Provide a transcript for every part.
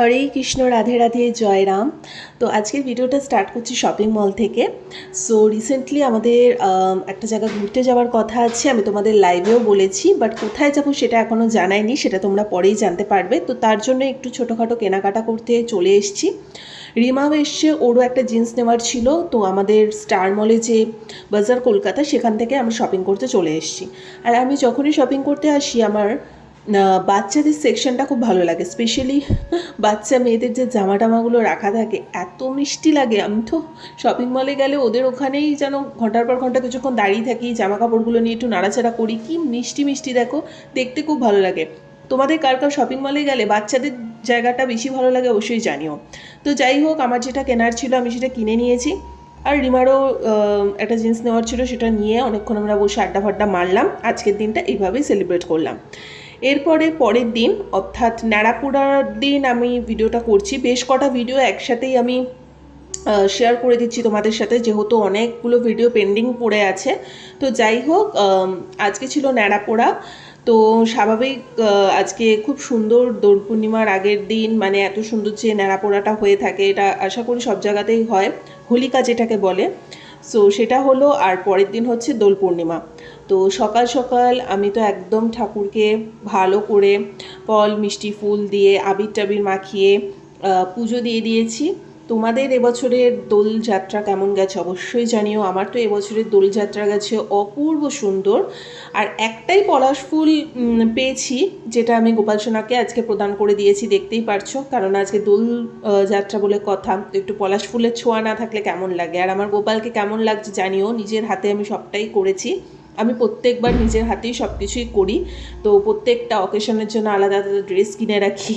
হরে কৃষ্ণ, রাধে রাধে, জয় রাম। তো আজকের ভিডিওটা স্টার্ট করছি শপিং মল থেকে। সো রিসেন্টলি আমাদের একটা জায়গা ঘুরতে যাওয়ার কথা আছে, আমি তোমাদের লাইভেও বলেছি, বাট কোথায় যাবো সেটা এখনও জানাইনি, সেটা তোমরা পরেই জানতে পারবে। তো তার জন্য একটু ছোটোখাটো কেনাকাটা করতে চলে এসেছি। রিমাও এসছে, ওরও একটা জিন্স নেওয়ার ছিল। তো আমাদের স্টার মলে যে বাজার কলকাতা, সেখান থেকে আমরা শপিং করতে চলে এসেছি। আর আমি যখনই শপিং করতে আসি আমার বাচ্চাদের সেকশনটা খুব ভালো লাগে, স্পেশালি বাচ্চা মেয়েদের যে জামা টামাগুলো রাখা থাকে এত মিষ্টি লাগে। আমি তো শপিং মলে গেলে ওদের ওখানেই যেন ঘন্টার পর ঘন্টা কিছুক্ষণ দাঁড়িয়ে থাকি, জামা কাপড়গুলো নিয়ে একটু নাড়াচাড়া করি, কি মিষ্টি মিষ্টি দেখো, দেখতে খুব ভালো লাগে। তোমাদের কার কার শপিং মলে গেলে বাচ্চাদের জায়গাটা বেশি ভালো লাগে অবশ্যই জানিও। তো যাই হোক, আমার যেটা কেনার ছিল আমি সেটা কিনে নিয়েছি। আর রিমারও একটা জিন্স নেওয়ার ছিল, সেটা নিয়ে অনেকক্ষণ আমরা বসে আড্ডা ফাড্ডা মারলাম। আজকের দিনটা এইভাবেই সেলিব্রেট করলাম। এরপরে পরের দিন অর্থাৎ ন্যাড়াপোড়ার দিন আমি ভিডিওটা করছি। বেশ কটা ভিডিও একসাথেই আমি শেয়ার করে দিচ্ছি তোমাদের সাথে, যেহেতু অনেকগুলো ভিডিও পেন্ডিং পড়ে আছে। তো যাই হোক, আজকে ছিল ন্যাড়াপোড়া। তো স্বাভাবিক আজকে খুব সুন্দর দোল পূর্ণিমার আগের দিন, মানে এত সুন্দর যে ন্যাড়াপোড়াটা হয়ে থাকে, এটা আশা করি সব জায়গাতেই হয়, হোলিকা যেটাকে বলে। সো সেটা হলো, আর পরের দিন হচ্ছে দোল পূর্ণিমা। তো সকাল সকাল আমি তো একদম ঠাকুরকে ভালো করে ফল মিষ্টি ফুল দিয়ে আবির টাবির মাখিয়ে পুজো দিয়ে দিয়েছি। তোমাদের এবছরের দোলযাত্রা কেমন গেছে অবশ্যই জানিও। আমার তো এবছরের দোলযাত্রা গেছে অপূর্ব সুন্দর। আর একটাই পলাশ ফুল পেয়েছি, যেটা আমি গোপাল সোনাকে আজকে প্রদান করে দিয়েছি, দেখতেই পারছো, কারণ আজকে দোল যাত্রা বলে কথা, তো একটু পলাশ ফুলের ছোঁয়া না থাকলে কেমন লাগে। আর আমার গোপালকে কেমন লাগছে জানিও, নিজের হাতে আমি সবটাই করেছি। আমি প্রত্যেকবার নিজের হাতেই সব কিছুই করি। তো প্রত্যেকটা অকেশনের জন্য আলাদা আলাদা ড্রেস কিনে রাখি।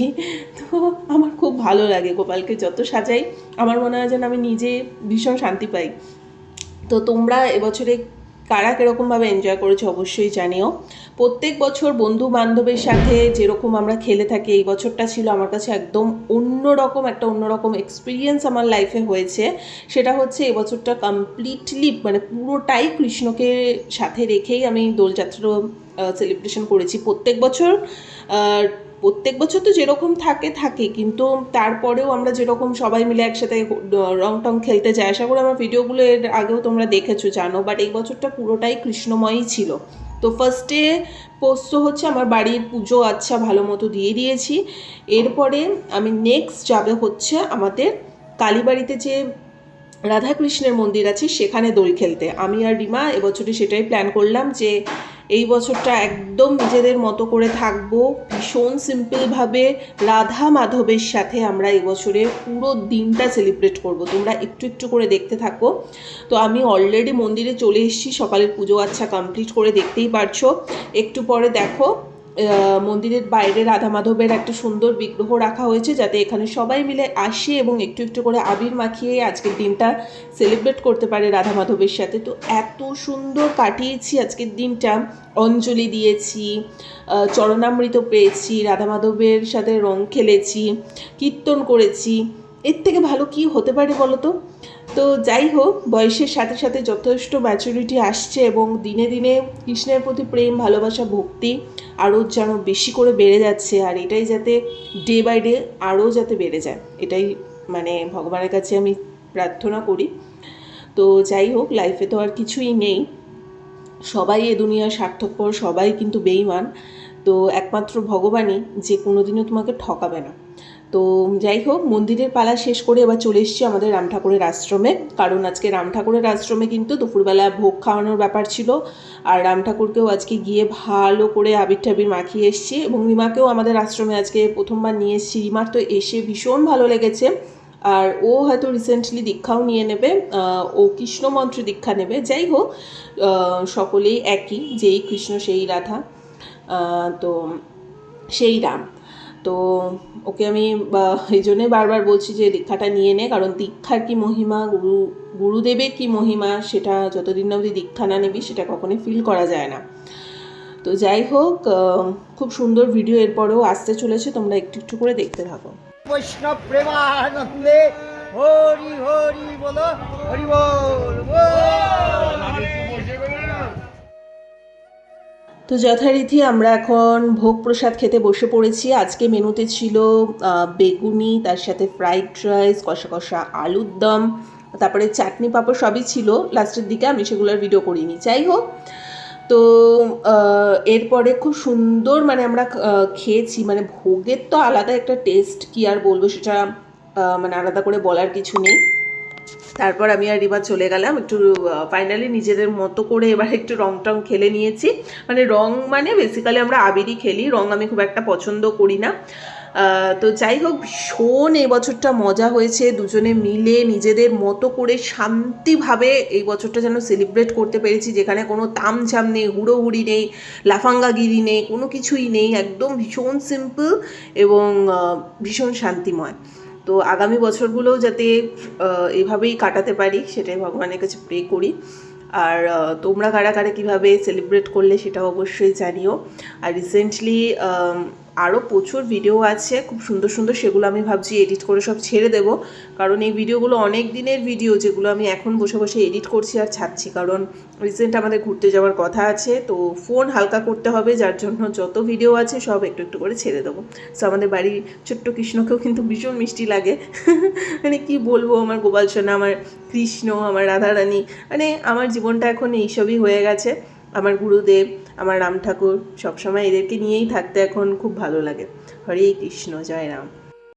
তো আমার খুব ভালো লাগে, গোপালকে যত সাজাই আমার মনে হয় যেন আমি নিজে ভীষণ শান্তি পাই। তো তোমরা এবছরে কারা কীরকমভাবে এনজয় করেছো অবশ্যই জানিও। প্রত্যেক বছর বন্ধু বান্ধবের সাথে যেরকম আমরা খেলে থাকি, এই বছরটা ছিল আমার কাছে একদম অন্যরকম এক্সপিরিয়েন্স আমার লাইফে হয়েছে। সেটা হচ্ছে এবছরটা কমপ্লিটলি মানে পুরোটাই কৃষ্ণকে সাথে রেখেই আমি দোলযাত্রা সেলিব্রেশন করেছি। প্রত্যেক বছর তো যেরকম থাকে, কিন্তু তারপরেও আমরা যেরকম সবাই মিলে একসাথে রং টং খেলতে যাই, আশা করি আমার ভিডিওগুলো এর আগেও তোমরা দেখেছো, জানো। বাট এই বছরটা পুরোটাই কৃষ্ণময়ই ছিল। তো ফার্স্টে পোস্ত হচ্ছে আমার বাড়ির পুজো আচ্ছা ভালো মতো দিয়ে দিয়েছি। এরপরে আমি নেক্সট যাবে হচ্ছে আমাদের কালীবাড়িতে যে রাধাকৃষ্ণের মন্দির আছে, সেখানে দোল খেলতে। আমি আর রিমা এবছরে সেটাই প্ল্যান করলাম যে এই বছরটা একদম নিজেদের মতো করে থাকবো, ভীষণ সিম্পলভাবে রাধা মাধবের সাথে আমরা এবছরে পুরো দিনটা সেলিব্রেট করব। তোমরা একটু একটু করে দেখতে থাকো। তো আমি অলরেডি মন্দিরে চলে এসেছি, সকালের পুজো আচ্ছা কমপ্লিট করে, দেখতেই পারছো। একটু পরে দেখো মন্দিরের বাইরে রাধা মাধবের একটা সুন্দর বিগ্রহ রাখা হয়েছে, যাতে এখানে সবাই মিলে আসে এবং একটু একটু করে আবির মাখিয়ে আজকের দিনটা সেলিব্রেট করতে পারে রাধা মাধবের সাথে। তো এত সুন্দর কাটিয়েছি আজকের দিনটা, অঞ্জলি দিয়েছি, চরণামৃত পেয়েছি, রাধা মাধবের সাথে রং খেলেছি, কীর্তন করেছি। এর থেকে ভালো কি হতে পারে বলো তো? তো যাই হোক, বয়সের সাথে সাথে যথেষ্ট ম্যাচুরিটি আসছে এবং দিনে দিনে কৃষ্ণের প্রতি প্রেম ভালোবাসা ভক্তি আরও যেন বেশি করে বেড়ে যাচ্ছে। আর এটাই যাতে ডে বাই ডে আরও যাতে বেড়ে যায়, এটাই মানে ভগবানের কাছে আমি প্রার্থনা করি। তো যাই হোক, লাইফে তো আর কিছুই নেই, সবাই এ দুনিয়ার স্বার্থপর, সবাই কিন্তু বেঈমান। তো একমাত্র ভগবানই যে কোনোদিনও তোমাকে ঠকাবে না। তো যাই হোক, মন্দিরের পালা শেষ করে এবার চলে এসেছি আমাদের রাম ঠাকুরের আশ্রমে, কারণ আজকে রাম ঠাকুরের আশ্রমে কিন্তু দুপুরবেলা ভোগ খাওয়ানোর ব্যাপার ছিল। আর রাম ঠাকুরকেও আজকে গিয়ে ভালো করে আবির টাবির মাখিয়ে এসেছি, এবং রিমাকেও আমাদের আশ্রমে আজকে প্রথমবার নিয়ে এসেছি। রিমার তো এসে ভীষণ ভালো লেগেছে। আর ও হয়তো রিসেন্টলি দীক্ষাও নিয়ে নেবে, ও কৃষ্ণ মন্ত্রে দীক্ষা নেবে। যাই হোক, সকলেই একই, যেই কৃষ্ণ সেই রাধা, তো সেই রাম। তো ওকে আমি এই জন্যই বারবার বলছি যে দীক্ষাটা নিয়ে নে, কারণ দীক্ষার কি মহিমা, গুরুদেবের কি মহিমা, সেটা যতদিন না অবধি দীক্ষা না নিবি সেটা কখনোই ফিল করা যায় না। তো যাই হোক, খুব সুন্দর ভিডিও এরপরেও আসতে চলেছে, তোমরা একটু একটু করে দেখতে থাকো। বৈষ্ণব প্রেমানন্দে হরি হরি বলো, হরি বল। তো তো যথারীতি আমরা এখন ভোগ প্রসাদ খেতে বসে পড়েছি। আজকে মেনুতে ছিল বেগুনি, তার সাথে ফ্রাইড রাইস, কষা কষা আলুর দম, তারপরে চাটনি পাঁপড় সবই ছিল লাস্টের দিকে, আমি সেগুলোর ভিডিও করিনি। যাই হোক, তো এরপরে খুব সুন্দর মানে আমরা খেয়েছি, মানে ভোগের তো আলাদা একটা টেস্ট, কি আর বলবো সেটা, মানে আলাদা করে বলার কিছু নেই। তারপর আমি আর রিবা চলে গেলাম একটু ফাইনালি নিজেদের মতো করে এবার একটু রং টং খেলে নিয়েছি। মানে রং মানে বেসিক্যালি আমরা আবিরই খেলি, রং আমি খুব একটা পছন্দ করি না। তো যাই হোক, ভীষণ এই বছরটা মজা হয়েছে, দুজনে মিলে নিজেদের মতো করে শান্তিভাবে এই বছরটা যেন সেলিব্রেট করতে পেরেছি, যেখানে কোনো তামঝাম নেই, হুড়োহুড়ি নেই, লাফাঙ্গাগিরি নেই, কোনো কিছুই নেই, একদম ভীষণ সিম্পল এবং ভীষণ শান্তিময়। তো আগামী বছরগুলোও যাতে এভাবেই কাটাতে পারি সেটাই ভগবানের কাছে প্রে করি। আর তোমরা কারা কারা কীভাবে সেলিব্রেট করলে সেটাও অবশ্যই জানিও। আর রিসেন্টলি আরও প্রচুর ভিডিও আছে খুব সুন্দর সুন্দর, সেগুলো আমি ভাবছি এডিট করে সব ছেড়ে দেব, কারণ এই ভিডিওগুলো অনেক দিনের ভিডিও যেগুলো আমি এখন বসে বসে এডিট করছি আর ছাড়ছি, কারণ রিসেন্ট আমাদের ঘুরতে যাওয়ার কথা আছে, তো ফোন হালকা করতে হবে, যার জন্য যত ভিডিও আছে সব একটু একটু করে ছেড়ে দেবো। সো আমাদের বাড়ির ছোট্ট কৃষ্ণকেও কিন্তু ভীষণ মিষ্টি লাগে, মানে কি বলবো, আমার গোপাল সোনা, আমার কৃষ্ণ, আমার রাধারানী, মানে আমার জীবনটা এখন এইসবই হয়ে গেছে। আমার গুরুদেব, আমার রাম ঠাকুর, সবসময় এদেরকে নিয়েই থাকতে এখন খুব ভালো লাগে। হরে কৃষ্ণ, জয় রাম।